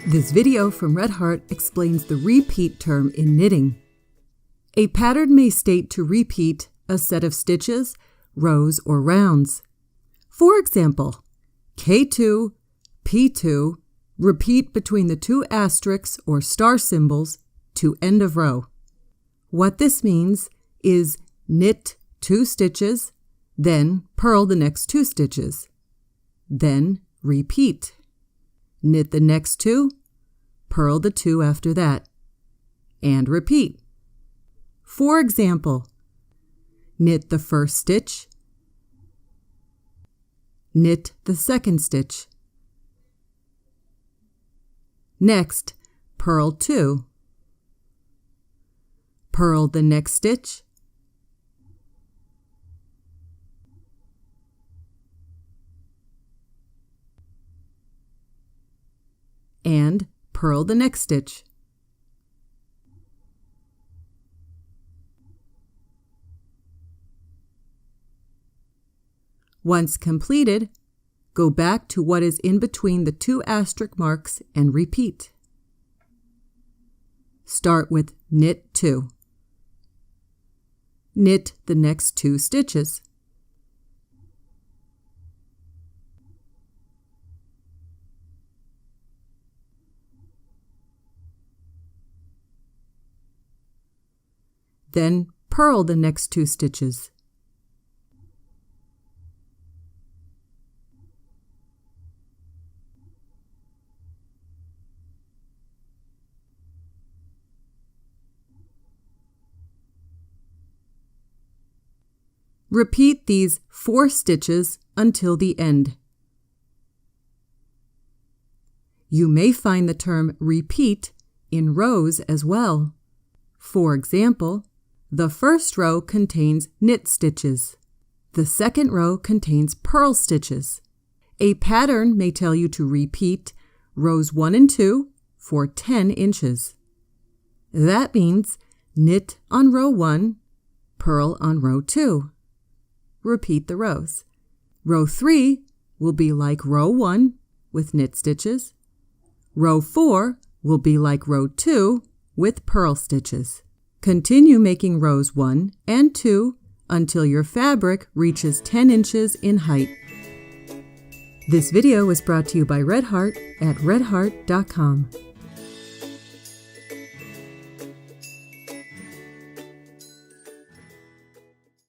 This video from Red Heart explains the repeat term in knitting. A pattern may state to repeat a set of stitches, rows, or rounds. For example, K2, P2, repeat between the two asterisks or star symbols to end of row. What this means is knit 2 stitches, then purl the next 2 stitches. Then repeat. Knit the next 2, purl the 2 after that, and repeat. For example, knit the first stitch, knit the second stitch. Next, purl 2, purl the next stitch, and purl the next stitch. Once completed, go back to what is in between the 2 asterisk marks and repeat. Start with knit 2. Knit the next 2 stitches. Then purl the next 2 stitches. Repeat these 4 stitches until the end. You may find the term repeat in rows as well. For example, the first row contains knit stitches. The second row contains purl stitches. A pattern may tell you to repeat rows 1 and 2 for 10 inches. That means knit on row 1, purl on row 2. Repeat the rows. Row 3 will be like row 1 with knit stitches. Row 4 will be like row 2 with purl stitches. Continue making rows 1 and 2 until your fabric reaches 10 inches in height. This video was brought to you by Red Heart at redheart.com.